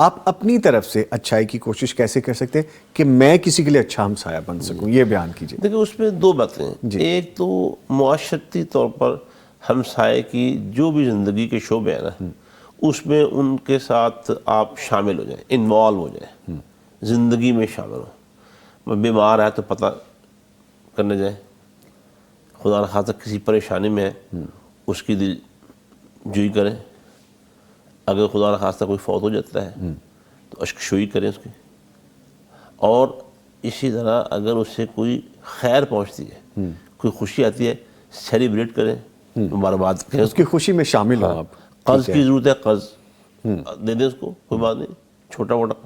آپ اپنی طرف سے اچھائی کی کوشش کیسے کر سکتے ہیں کہ میں کسی کے لیے اچھا ہمسایہ بن سکوں؟ یہ بیان کیجیے۔ دیکھیں اس میں دو باتیں ہیں، ایک تو معاشرتی طور پر ہمسائے کی جو بھی زندگی کے شعبے ہیں نا، اس میں ان کے ساتھ آپ شامل ہو جائیں، انوالو ہو جائیں، زندگی میں شامل ہوں۔ بیمار ہے تو پتہ کرنے جائیں، خدا نخواستہ کسی پریشانی میں ہے اس کی دل جوئی کریں، اگر خدا نخواستہ کوئی فوت ہو جاتا ہے تو اشک شوئی کریں اس کی، اور اسی طرح اگر اس سے کوئی خیر پہنچتی ہے، کوئی خوشی آتی ہے، سیلیبریٹ کریں، مبارکباد کریں، اس کی خوشی میں شامل ہوں آپ۔ قرض کی ضرورت ہے قرض دے دیں اس کو، کوئی بات نہیں، چھوٹا موٹا،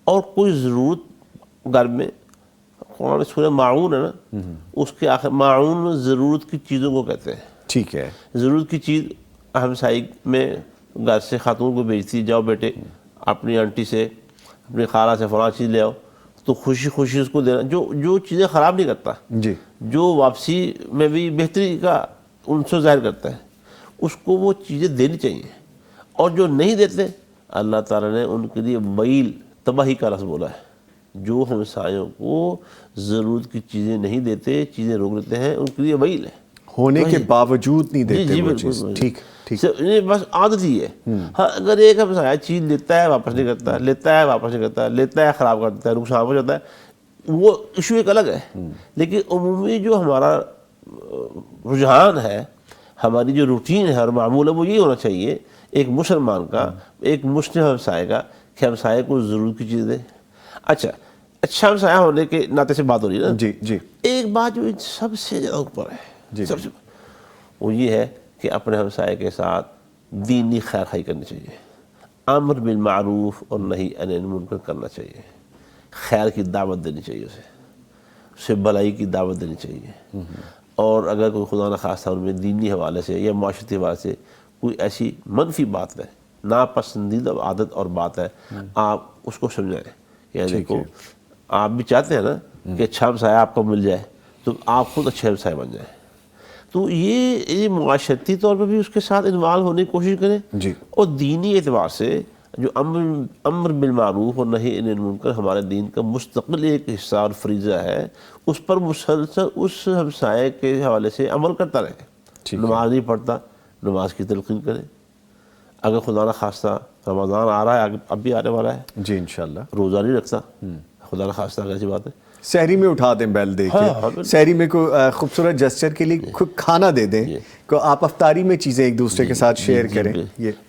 اور کوئی ضرورت گھر میں، قرآن میں سورہ معون ہے نا، اس کے آخر معون ضرورت کی چیزوں کو کہتے ہیں۔ ٹھیک ہے۔ ضرورت کی چیز ہمسائی میں گھر سے خاتون کو بھیجتی، جاؤ بیٹے اپنی آنٹی سے، اپنی خالہ سے فلاں چیز لے آؤ، تو خوشی خوشی اس کو دینا، جو چیزیں خراب نہیں کرتا، جی، جو واپسی میں بھی بہتری کا عنصر ظاہر کرتا ہے، اس کو وہ چیزیں دینی چاہیے۔ اور جو نہیں دیتے، اللہ تعالیٰ نے ان کے لیے ویل، تباہی کا لفظ بولا ہے۔ جو ہمسایوں کو ضرورت کی چیزیں نہیں دیتے، چیزیں روک دیتے ہیں، ان کے لیے ویل ہے، ہونے کے باوجود نہیں دیتے وہ چیز۔ ٹھیک ٹھیک، یہ بس عادت ہی ہے۔ ہاں، اگر ایک ہمسایہ چیز لیتا ہے واپس نہیں کرتا، لیتا ہے واپس نہیں کرتا، لیتا ہے خراب کر دیتا ہے، نقصان ہو جاتا ہے، وہ ایشو ایک الگ ہے۔ لیکن عمومی جو ہمارا رجحان ہے، ہماری جو روٹین ہے اور معمول ہے، وہ یہ ہونا چاہیے ایک مسلمان کا، ایک مسلم ہمسائے کا، کہ ہمسائے کو ضرورت کی چیز دے۔ اچھا ہمسایہ ہونے کے ناطے سے بات ہو رہی ہے نا۔ جی جی، ایک بات جو سب سے زیادہ اوپر ہے، سب سے وہ یہ ہے کہ اپنے ہمسائے کے ساتھ دینی خیر خواہی کرنی چاہیے، امر بالمعروف اور نہی عن المنکر کرنا چاہیے، خیر کی دعوت دینی چاہیے، اسے بھلائی کی دعوت دینی چاہیے۔ اور اگر کوئی خدا نخواستہ ان میں دینی حوالے سے یا معاشرتی حوالے سے کوئی ایسی منفی بات ہے، ناپسندیدہ عادت اور بات ہے، آپ اس کو سمجھائیں۔ یعنی دیکھو، آپ بھی چاہتے ہیں نا کہ اچھا ہمسایہ آپ کو مل جائے، تو آپ خود اچھے ہمسایہ بن جائیں۔ تو یہ معاشرتی طور پر بھی اس کے ساتھ انوالو ہونے کی کوشش کریں، جی، اور دینی اعتبار سے جو امر بالمعروف اور نہی عن المنکر ہمارے دین کا مستقل ایک حصہ اور فریضہ ہے، اس پر مسلسل اس ہمسائے کے حوالے سے عمل کرتا رہے۔ نماز نہیں پڑھتا، نماز کی تلقین کریں۔ اگر خدا نخواستہ رمضان آ رہا ہے، اب بھی آنے والا ہے، جی انشاءاللہ، روزہ نہیں رکھتا، خدا نخواستہ ایسی بات ہے، سحری میں اٹھا دیں بیل دے کے، سحری میں کوئی خوبصورت جسچر کے لیے کھانا دے دیں، کو آپ افطاری میں چیزیں ایک دوسرے کے ساتھ شیئر کریں۔ یہ